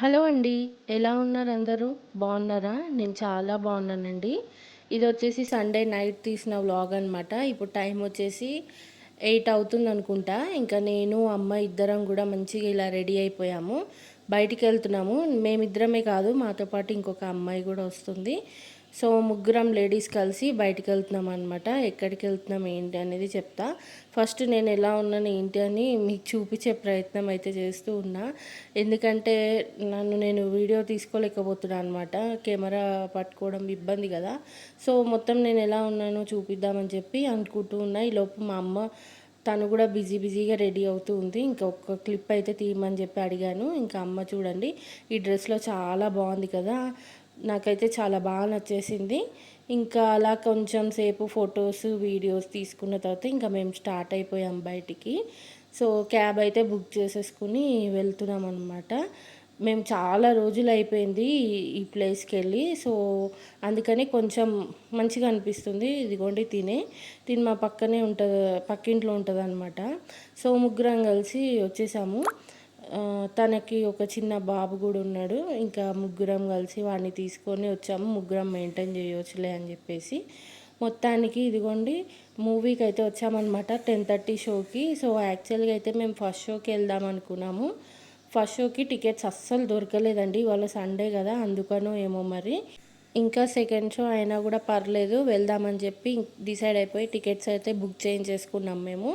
Hello అండి. ఎలా ఉన్నారు అందరూ? బాగున్నారా? నేను చాలా బాగున్నానండి. ఇదొచ్చేసి సండే నైట్ తీసిన వ్లాగ్ అనమాట. ఇప్పుడు టైం వచ్చేసి 8 అవుతుందనుకుంటా. ఇంకా నేను, అమ్మ ఇద్దరం కూడా మంచిగా ఇలా రెడీ అయిపోయాము. బయటికెళ్తున్నాము. మేమిద్దరమే కాదు, మాతో పాటు ఇంకొక అమ్మాయి కూడా వస్తుంది. సో ముగ్గురం లేడీస్ కలిసి బయటికెళ్తున్నాం అనమాట. ఎక్కడికెళ్తున్నాం ఏంటి అనేది చెప్తా. ఫస్ట్ నేను ఎలా ఉన్నాను ఏంటి అని మీకు చూపించే ప్రయత్నం అయితే చేస్తూ ఉన్నా. ఎందుకంటే నేను వీడియో తీసుకోలేకపోతున్నాను అనమాట. కెమెరా పట్టుకోవడం ఇబ్బంది కదా. సో మొత్తం నేను ఎలా ఉన్నానో చూపిద్దామని చెప్పి అనుకుంటూ ఉన్నా. ఈలోపు మా అమ్మ తను కూడా బిజీగా రెడీ అవుతూ ఉంది. ఇంకొక క్లిప్ అయితే తీయమని చెప్పి అడిగాను. ఇంకా అమ్మ చూడండి ఈ డ్రెస్లో చాలా బాగుంది కదా, నాకైతే చాలా బాగా నచ్చేసింది. ఇంకా అలా కొంచెం సేపు ఫొటోస్ వీడియోస్ తీసుకున్న తర్వాత ఇంకా మేము స్టార్ట్ అయిపోయాం బయటికి. సో క్యాబ్ అయితే బుక్ చేసేసుకుని వెళ్తున్నాం అనమాట. మేము చాలా రోజులు అయిపోయింది ఈ ప్లేస్కి వెళ్ళి. సో అందుకని కొంచెం మంచిగా అనిపిస్తుంది. ఇదిగోండి తిని మా పక్కనే ఉంటుంది, పక్కింట్లో ఉంటుంది అనమాట. సో ముగ్గురం కలిసి వచ్చేసాము. తనకి ఒక చిన్న బాబు కూడా ఉన్నాడు. ఇంకా ముగ్గురం కలిసి వాడిని తీసుకొని వచ్చాము. ముగ్గురం మెయింటైన్ చేయవచ్చులే అని చెప్పేసి మొత్తానికి ఇదిగోండి మూవీకి అయితే వచ్చామన్నమాట 10:30 షోకి. సో యాక్చువల్గా అయితే మేము ఫస్ట్ షోకి వెళ్దాం అనుకున్నాము. ఫస్ట్ షోకి టికెట్స్ అస్సలు దొరకలేదండి. ఇవాళ సండే కదా, అందుకనో ఏమో మరి. ఇంకా సెకండ్ షో అయినా కూడా పర్లేదు వెళ్దామని చెప్పి డిసైడ్ అయిపోయి టికెట్స్ అయితే బుక్ చేయించేసుకున్నాం మేము.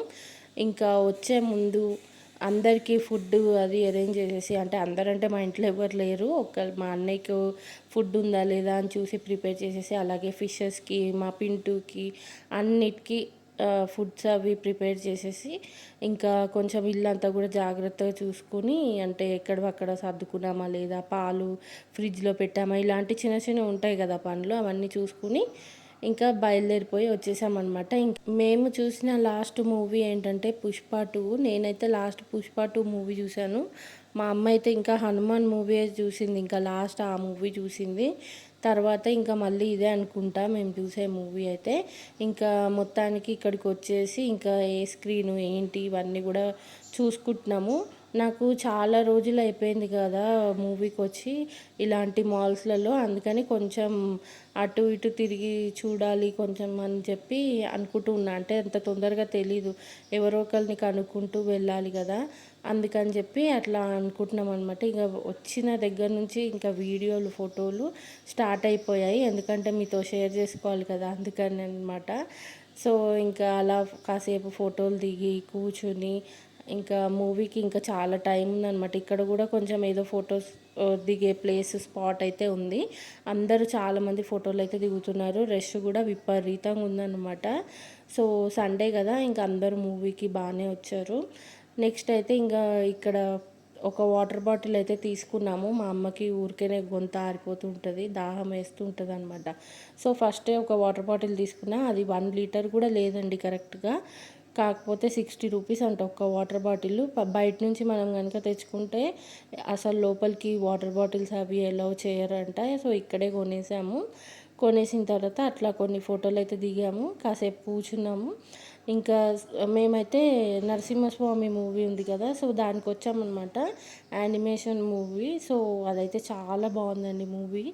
ఇంకా వచ్చే ముందు అందరికీ ఫుడ్ అది అరేంజ్ చేసేసి, అంటే అందరంటే మా ఇంట్లో ఎవరు లేరు, మా అన్నయ్యకు ఫుడ్ ఉందా లేదా అని చూసి ప్రిపేర్ చేసేసి, అలాగే ఫిషెస్కి మా పింటూకి అన్నిటికీ ఫుడ్స్ అవి ప్రిపేర్ చేసేసి, ఇంకా కొంచెం ఇల్లంతా కూడా జాగ్రత్తగా చూసుకొని, అంటే ఎక్కడవక్కడ సర్దుకున్నామా లేదా, పాలు ఫ్రిడ్జ్లో పెట్టామా, ఇలాంటి చిన్న చిన్నవి ఉంటాయి కదా పనులు, అవన్నీ చూసుకుని ఇంకా బయలుదేరిపోయి వచ్చేసామన్నమాట. మేము చూసిన లాస్ట్ మూవీ ఏంటంటే పుష్ప 2. నేనైతే లాస్ట్ పుష్ప 2 మూవీ చూశాను. మా అమ్మ అయితే ఇంకా హనుమాన్ మూవీ చూసింది, ఇంకా లాస్ట్ ఆ మూవీ చూసింది. తర్వాత ఇంకా మళ్ళీ ఇదే అనుకుంటా మేము చూసే మూవీ అయితే. ఇంకా మొత్తానికి ఇక్కడికి వచ్చేసి ఇంకా ఏ స్క్రీను ఏంటి ఇవన్నీ కూడా చూసుకుంటున్నాము. నాకు చాలా రోజులు అయిపోయింది కదా మూవీకి వచ్చి ఇలాంటి మాల్స్లలో, అందుకని కొంచెం అటు ఇటు తిరిగి చూడాలి కొంచెం అని చెప్పి అనుకుంటూ ఉన్నా. అంటే అంత తొందరగా తెలీదు, ఎవరో ఒకరిని కనుక్కుంటూ వెళ్ళాలి కదా, అందుకని చెప్పి అట్లా అనుకుంటున్నాం అనమాట. ఇంకా వచ్చిన దగ్గర నుంచి ఇంకా వీడియోలు ఫోటోలు స్టార్ట్ అయిపోయాయి, ఎందుకంటే మీతో షేర్ చేసుకోవాలి కదా, అందుకని అనమాట. సో ఇంకా అలా కాసేపు ఫోటోలు దిగి కూర్చుని ఇంకా మూవీకి ఇంకా చాలా టైం ఉందన్నమాట. ఇక్కడ కూడా కొంచెం ఏదో ఫొటోస్ దిగే ప్లేస్ స్పాట్ అయితే ఉంది. అందరూ చాలామంది ఫోటోలు అయితే దిగుతున్నారు. రష్ కూడా విపరీతంగా ఉందన్నమాట. సో సండే కదా, ఇంకా అందరూ మూవీకి బాగానే వచ్చారు. నెక్స్ట్ అయితే ఇంకా ఇక్కడ ఒక వాటర్ బాటిల్ అయితే తీసుకున్నాము. మా అమ్మకి ఊరికేనే గొంత ఆరిపోతూ ఉంటుంది, దాహం వేస్తూ ఉంటుంది అనమాట. సో ఫస్టే ఒక వాటర్ బాటిల్ తీసుకున్నా. అది 1 లీటర్ కూడా లేదండి కరెక్ట్గా, కాకపోతే 60 రూపీస్ అంట ఒక్క వాటర్ బాటిల్. బయట నుంచి మనం కనుక తెచ్చుకుంటే అసలు లోపలికి వాటర్ బాటిల్స్ అవి అలౌ చేయరంట. సో ఇక్కడే కొనేసాము. కొనేసిన తర్వాత అట్లా కొన్ని ఫోటోలు అయితే దిగాము, కాసేపు కూర్చున్నాము. ఇంకా మేమైతే నరసింహస్వామి మూవీ ఉంది కదా, సో దానికి వచ్చామన్నమాట, యానిమేషన్ మూవీ. సో అదైతే చాలా బాగుందండి మూవీ.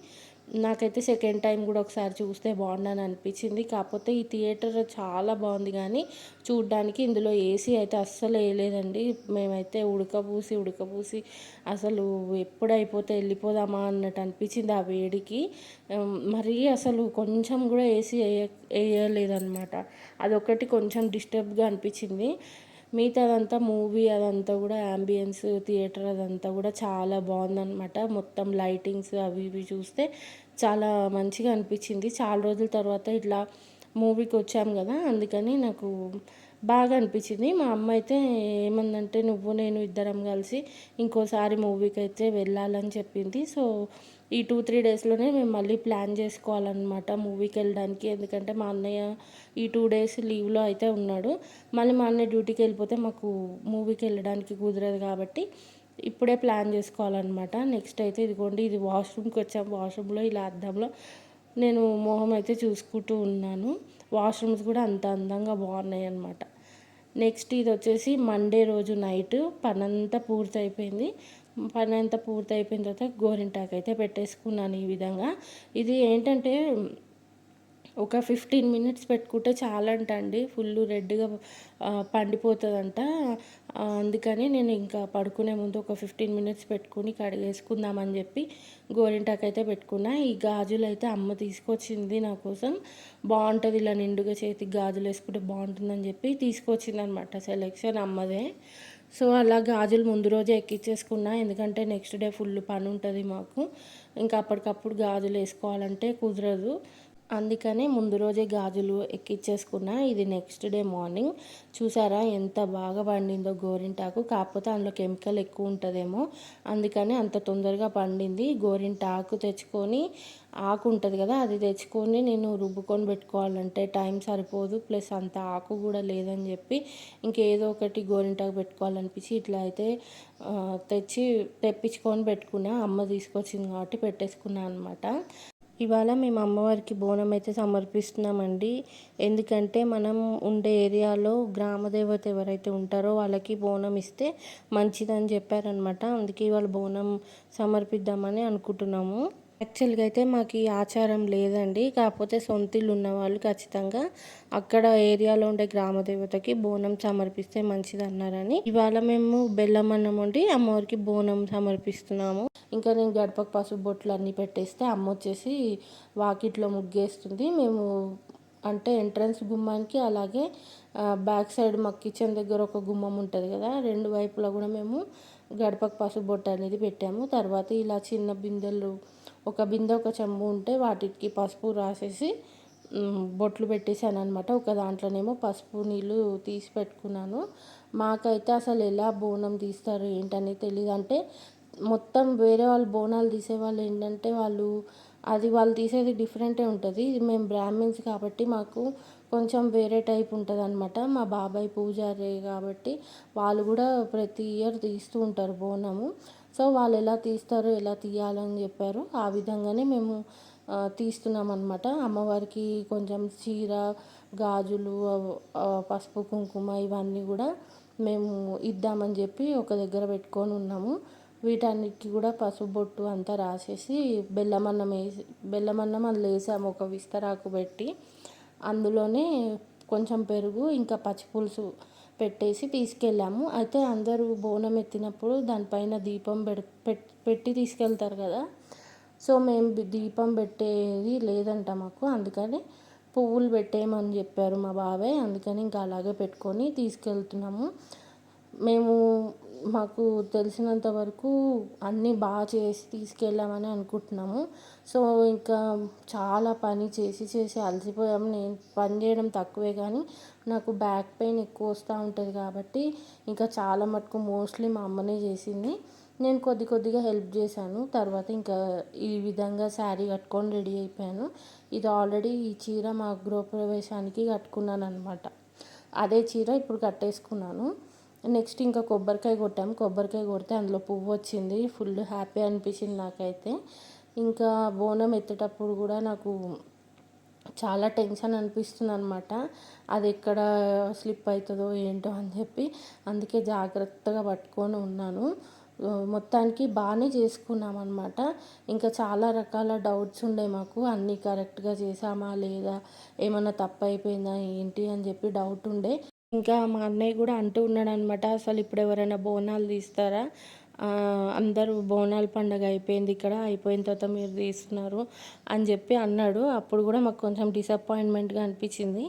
నాకైతే సెకండ్ టైం కూడా ఒకసారి చూస్తే బాగుండని అనిపించింది. కాకపోతే ఈ థియేటర్ చాలా బాగుంది, కానీ చూడ్డానికి ఇందులో ఏసీ అయితే అస్సలు వేయలేదండి. మేమైతే ఉడకబూసి అసలు ఎప్పుడు అయిపోతే వెళ్ళిపోదామా అన్నట్టు అనిపించింది ఆ వేడికి. మరీ అసలు కొంచెం కూడా ఏసీ వేయలేదన్నమాట. అదొకటి కొంచెం డిస్టర్బ్గా అనిపించింది. మిగతాదంతా మూవీ అదంతా కూడా యాంబియన్స్ థియేటర్ అదంతా కూడా చాలా బాగుందన్నమాట. మొత్తం లైటింగ్స్ అవి ఇవి చూస్తే చాలా మంచిగా అనిపించింది. చాలా రోజుల తర్వాత ఇట్లా మూవీకి వచ్చాము కదా, అందుకని నాకు బాగా అనిపించింది. మా అమ్మ అయితే ఏమందంటే నువ్వు నేను ఇద్దరం కలిసి ఇంకోసారి మూవీకి అయితే వెళ్ళాలని చెప్పింది. సో ఈ 2-3 డేస్లోనే మేము మళ్ళీ ప్లాన్ చేసుకోవాలన్నమాట మూవీకి వెళ్ళడానికి. ఎందుకంటే మా అన్నయ్య ఈ 2 డేస్ లీవ్లో అయితే ఉన్నాడు. మళ్ళీ మా అన్నయ్య డ్యూటీకి వెళ్ళిపోతే మాకు మూవీకి వెళ్ళడానికి కుదరదు కాబట్టి ఇప్పుడే ప్లాన్ చేసుకోవాలన్నమాట. నెక్స్ట్ అయితే ఇదిగోండి, ఇది వాష్రూమ్కి వచ్చాం. వాష్రూమ్లో ఇలా అద్దంలో నేను మొహం అయితే చూసుకుంటూ ఉన్నాను. వాష్రూమ్స్ కూడా అంత అందంగా బాగున్నాయి అన్నమాట. నెక్స్ట్ ఇది వచ్చేసి మండే రోజు నైట్ పనంతా పూర్తి అయిపోయింది. పని అంతా పూర్తి అయిపోయిన తర్వాత గోరింటాకు అయితే పెట్టేసుకున్నాను ఈ విధంగా. ఇది ఏంటంటే ఒక 15 మినిట్స్ పెట్టుకుంటే చాలంట అండి. ఫుల్లు రెడ్‌గా పండిపోతదంట. అందుకని నేను ఇంకా పడుకునే ముందు ఒక 15 మినిట్స్ పెట్టుకొని కడిగేసుకుందామని చెప్పి గోరింటాకైతే పెట్టుకున్నా. ఈ గాజులైతే అమ్మ తీసుకొచ్చింది నా కోసం. బావుంటది ఇలా నిండుగా చేతికి గాజులేసుకుంటే బావుంటుందని చెప్పి తీసుకొచ్చిందనమాట. సెలెక్షన్ అమ్మదే. సో, అలా గాజులు ముందు రోజే ఎక్కిచ్చేసుకున్నా. ఎందుకంటే నెక్స్ట్ డే ఫుల్ పనుంటది మాకు. ఇంకా అప్పటికప్పుడు గాజులేసుకోవాలంటే కుదరదు. అందుకనే ముందు రోజే గాజులు ఎక్కిచ్చేసుకున్నా. ఇది నెక్స్ట్ డే మార్నింగ్. చూసారా ఎంత బాగా పండిందో గోరింటాకు. కాకపోతే అందులో కెమికల్ ఎక్కువ ఉంటదేమో. అందుకని అంత తొందరగా పండింది. గోరింటాకు తెచ్చుకొని ఆకు ఉంటది కదా! అది తెచ్చుకొని నేను రుబ్బుకొని పెట్టుకోవాలంటే టైం సరిపోదు. ప్లస్ అంత ఆకు కూడా లేదని చెప్పి ఇంకేదో ఒకటి గోరింటాకు పెట్టుకోవాలనిపించి ఇట్లా అయితే తెప్పించుకొని పెట్టుకున్నా. అమ్మ తీసుకొచ్చింది కాబట్టి పెట్టేసుకున్నా అనమాట. ఇవాళ మేము అమ్మవారికి బోనం అయితే సమర్పిస్తున్నామండి. ఎందుకంటే మనం ఉండే ఏరియాలో గ్రామదేవత ఎవరైతే ఉంటారో వాళ్ళకి బోనం ఇస్తే మంచిదని చెప్పారనమాట. అందుకే ఇవాళ బోనం సమర్పిద్దామని అనుకుంటున్నాము. యాక్చువల్‌గా అయితే మాకు ఈ ఆచారం లేదండి. కాకపోతే సొంతిల్లు ఉన్నవాళ్ళు ఖచ్చితంగా అక్కడ ఏరియాలో ఉండే గ్రామదేవతకి బోనం సమర్పిస్తే మంచిదన్నారని ఇవాళ మేము బెల్లం అన్నం వండి అమ్మవారికి బోనం సమర్పిస్తున్నాము. ఇంకా నేను గడపకు పసుపు బొట్లు అన్నీ పెట్టేస్తే అమ్మ వచ్చేసి వాకిట్లో ముగ్గేస్తుంది. మేము అంటే ఎంట్రన్స్ గుమ్మానికి అలాగే బ్యాక్ సైడ్ మా కిచెన్ దగ్గర ఒక గుమ్మం ఉంటుంది కదా, రెండు వైపులా కూడా మేము గడపకు పసుపు బొట్టు అనేది పెట్టాము. తర్వాత ఇలా చిన్న బిందెలు, ఒక బిందె ఒక చెంబు ఉంటే వాటికి పసుపు రాసేసి బొట్లు పెట్టేశాను అనమాట. ఒక దాంట్లోనేమో పసుపు నీళ్ళు తీసి పెట్టుకున్నాను. మాకైతే అసలు ఎలా బోనం తీస్తారు ఏంటనేది తెలియదు. అంటే మొత్తం వేరే వాళ్ళు బోనాలు తీసేవాళ్ళు ఏంటంటే వాళ్ళు తీసేది డిఫరెంటే ఉంటుంది. ఇది మేము బ్రాహ్మిన్స్ కాబట్టి మాకు కొంచెం వేరే టైప్ ఉంటుంది అనమాట. మా బాబాయ్ పూజారి కాబట్టి వాళ్ళు కూడా ప్రతి ఇయర్ తీస్తూ ఉంటారు బోనము. సో వాళ్ళు ఎలా తీస్తారో ఎలా తీయాలని చెప్పారు. ఆ విధంగానే మేము తీస్తున్నాం అనమాట. అమ్మవారికి కొంచెం చీర, గాజులు, పసుపు కుంకుమ ఇవన్నీ కూడా మేము ఇద్దామని చెప్పి ఒక దగ్గర పెట్టుకొని ఉన్నాము. వీటన్నిటికి కూడా పసుపు బొట్టు అంతా రాసేసి బెల్లమన్నం అందులో వేసాము ఒక విస్తరాకు పెట్టి. అందులోనే కొంచెం పెరుగు ఇంకా పచ్చిపులుసు పెట్టేసి తీసుకెళ్ళాము. అయితే అందరూ బోనం ఎత్తినప్పుడు దానిపైన దీపం పెట్టి తీసుకెళ్తారు కదా. సో మేము దీపం పెట్టేది లేదంట మాకు. అందుకని పువ్వులు పెట్టేయమని చెప్పారు మా బాబాయ్. అందుకని ఇంకా అలాగే పెట్టుకొని తీసుకెళ్తున్నాము. మేము మాకు తెలిసినంత వరకు అన్నీ బాగా చేసి తీసుకెళ్ళామని అనుకుంటున్నాము. సో ఇంకా చాలా పని చేసి అలసిపోయాము. నేను పని చేయడం తక్కువే కానీ నాకు బ్యాక్ పెయిన్ ఎక్కువ వస్తూ ఉంటుంది కాబట్టి ఇంకా చాలా మటుకు మోస్ట్లీ మా అమ్మనే చేసింది. నేను కొద్దిగా హెల్ప్ చేశాను. తర్వాత ఇంకా ఈ విధంగా శారీ కట్టుకొని రెడీ అయిపోయాను. ఇది ఆల్రెడీ ఈ చీర మా గృహప్రవేశానికి కట్టుకున్నాను అనమాట. అదే చీర ఇప్పుడు కట్టేసుకున్నాను. నెక్స్ట్ ఇంకా కొబ్బరికాయ కొట్టాము. కొబ్బరికాయ కొడితే అందులో పువ్వు వచ్చింది. ఫుల్ హ్యాపీ అనిపించింది నాకైతే. ఇంకా బోనం ఎత్తేటప్పుడు కూడా నాకు చాలా టెన్షన్ అనిపిస్తుంది అనమాట. అది ఎక్కడ స్లిప్ అవుతుందో ఏంటో అని చెప్పి అందుకే జాగ్రత్తగా పట్టుకొని ఉన్నాను. మొత్తానికి బాగానే చేసుకున్నాం అనమాట. ఇంకా చాలా రకాల డౌట్స్ ఉండే మాకు. అన్నీ కరెక్ట్గా చేసామా లేదా, ఏమన్నా తప్పు అయిపోయిందా ఏంటి అని చెప్పి డౌట్ ఉండే. ఇంకా మా అన్నయ్య కూడా అంటూ ఉన్నాడు అనమాట, అసలు ఇప్పుడు ఎవరైనా బోనాలు తీస్తారా, అందరూ బోనాల పండగ అయిపోయింది, ఇక్కడ అయిపోయిన తర్వాత మీరు తీస్తున్నారు అని చెప్పి అన్నాడు. అప్పుడు కూడా మాకు కొంచెం డిసప్పాయింట్మెంట్గా అనిపించింది.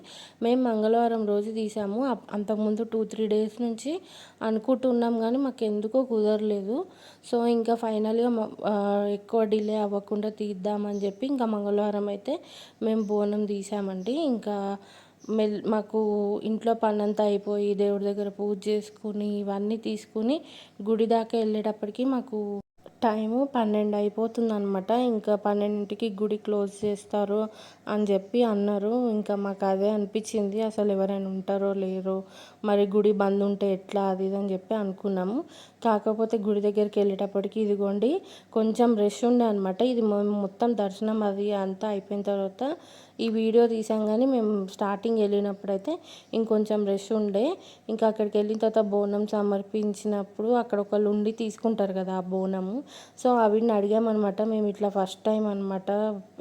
మేము మంగళవారం రోజు తీసాము. అంతకుముందు 2-3 డేస్ నుంచి అనుకుంటున్నాం కానీ మాకు ఎందుకో కుదరలేదు. సో ఇంకా ఫైనల్గా ఎక్కువ డిలే అవ్వకుండా తీద్దామని చెప్పి ఇంకా మంగళవారం అయితే మేము బోనం తీసామండి. ఇంకా మాకు ఇంట్లో పనంతా అయిపోయి దేవుడి దగ్గర పూజ చేసుకుని ఇవన్నీ తీసుకుని గుడి దాకా వెళ్ళేటప్పటికి మాకు టైము 12 అయిపోతుంది అనమాట. ఇంకా 12కి గుడి క్లోజ్ చేస్తారు అని చెప్పి అన్నారు. ఇంకా మాకు అదే అనిపించింది, అసలు ఎవరైనా ఉంటారో లేరో, మరి గుడి బంద్ ఉంటే ఎట్లా అది ఇది అని చెప్పి అనుకున్నాము. కాకపోతే గుడి దగ్గరికి వెళ్ళేటప్పటికి ఇదిగోండి కొంచెం రష్ ఉండే అనమాట. ఇది మొత్తం దర్శనం అది అంతా అయిపోయిన తర్వాత ఈ వీడియో తీసాం, కానీ మేము స్టార్టింగ్ వెళ్ళినప్పుడైతే ఇంకొంచెం రష్ ఉండే. ఇంకా అక్కడికి వెళ్ళిన తర్వాత బోనం సమర్పించినప్పుడు అక్కడ ఒకళ్ళు ఉండి తీసుకుంటారు కదా ఆ బోనము. సో ఆవిడని అడిగామన్నమాట, మేము ఇట్లా ఫస్ట్ టైం అనమాట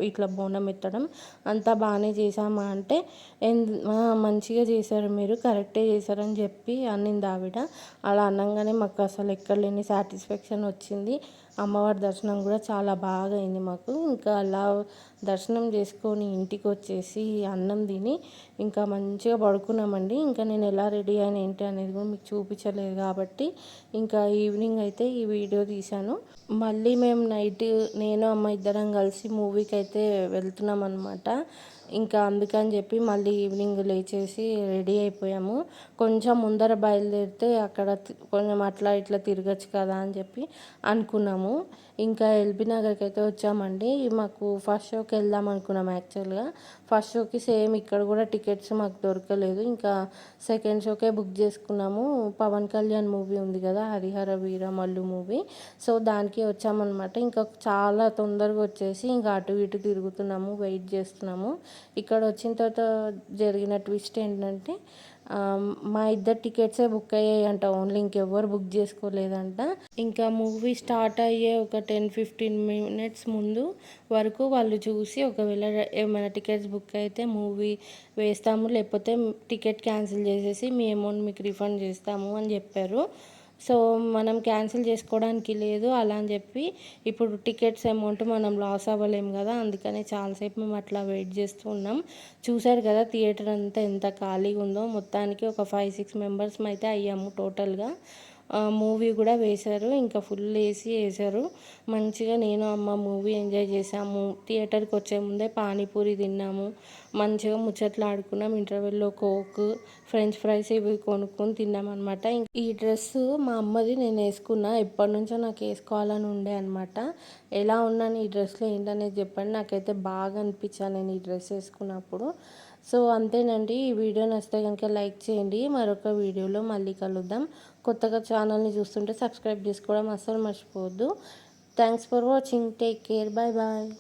ఇట్లా బోనం ఎత్తడం, అంతా బాగానే చేసామా అంటే మంచిగా చేశారు మీరు, కరెక్టే చేశారని చెప్పి అనింది ఆవిడ. అలా అనగానే మాకు అసలు ఎక్కడ లేని సాటిస్ఫాక్షన్ వచ్చింది. అమ్మవారి దర్శనం కూడా చాలా బాగా అయింది మాకు. ఇంకా అలా దర్శనం చేసుకొని ఇంటికి వచ్చేసి అన్నం తిని ఇంకా మంచిగా పడుకున్నామండి. ఇంకా నేను ఎలా రెడీ అయిన ఏంటి అనేది కూడా మీకు చూపించలేదు కాబట్టి ఇంకా ఈవినింగ్ అయితే ఈ వీడియో తీశాను. మళ్ళీ మేము నైట్ నేను అమ్మ ఇద్దరం కలిసి మూవీకి అయితే వెళ్తున్నాం అనమాట. ఇంకా అందుకని చెప్పి మళ్ళీ ఈవినింగ్ లేచేసి రెడీ అయిపోయాము. కొంచెం ముందర బయలుదేరితే అక్కడ కొంచెం అట్లా ఇట్లా తిరగచ్చు కదా అని చెప్పి అనుకున్నాము. ఇంకా ఎల్బీ నగర్కి అయితే వచ్చామండి. మాకు ఫస్ట్ షోకి వెళ్దాం అనుకున్నాం యాక్చువల్గా. ఫస్ట్ షోకి సేమ్ ఇక్కడ కూడా టికెట్స్ మాకు దొరకలేదు. ఇంకా సెకండ్ షోకే బుక్ చేసుకున్నాము. పవన్ కళ్యాణ్ మూవీ ఉంది కదా, హరిహర వీరమల్లు మూవీ. సో దానికి వచ్చామన్నమాట. ఇంకా చాలా తొందరగా వచ్చేసి ఇంకా అటు ఇటు తిరుగుతున్నాము, వెయిట్ చేస్తున్నాము. ఇక్కడ వచ్చిన తర్వాత జరిగిన ట్విస్ట్ ఏంటంటే మా ఇద్దరు టికెట్సే బుక్ అయ్యాయంట ఓన్లీ, ఇంకెవ్వరు బుక్ చేసుకోలేదంట. ఇంకా మూవీ స్టార్ట్ అయ్యే ఒక 10-15 మినిట్స్ ముందు వరకు వాళ్ళు చూసి ఒకవేళ ఏమైనా టికెట్స్ బుక్ అయితే మూవీ వేస్తాము, లేకపోతే టికెట్ క్యాన్సిల్ చేసేసి మీ అమౌంట్ మీకు రిఫండ్ చేస్తాము అని చెప్పారు. సో మనం క్యాన్సిల్ చేసుకోవడానికి లేదు అలా అని చెప్పి ఇప్పుడు టికెట్స్ అమౌంట్ మనం లాస్ అవ్వలేము కదా, అందుకని చాలాసేపు మేము అట్లా వెయిట్ చేస్తూ ఉన్నాం. చూసారు కదా థియేటర్ అంతా ఎంత ఖాళీగా ఉందో. మొత్తానికి ఒక 5-6 మెంబర్స్ అయితే అయ్యాము టోటల్గా. మూవీ కూడా వేశారు, ఇంకా ఫుల్ ఏసీ వేశారు. మంచిగా నేను అమ్మ మూవీ ఎంజాయ్ చేసాము. థియేటర్కి వచ్చే ముందే పానీపూరి తిన్నాము, మంచిగా ముచ్చట్లు ఆడుకున్నాం. ఇంటర్వెల్లో కోక్, ఫ్రెంచ్ ఫ్రైస్ ఇవి కొనుక్కొని తిన్నామన్నమాట. ఈ డ్రెస్ మా అమ్మది, నేను వేసుకున్నా. ఎప్పటి నుంచో నాకు వేసుకోవాలని ఉండే అనమాట. ఎలా ఉన్నాను ఈ డ్రెస్లో ఏంటనేది చెప్పండి. నాకైతే బాగా అనిపించాను నేను ఈ డ్రెస్ వేసుకున్నప్పుడు. సో అంతేనండి. ఈ వీడియో నచ్చితే కనుక లైక్ చేయండి. మరొక వీడియోలో మళ్ళీ కలుద్దాం. కొత్తగా ఛానల్ని చూస్తుంటే సబ్స్క్రైబ్ చేసుకోవడం అస్సలు మర్చిపోవద్దు. Thanks for watching. Take care. Bye bye.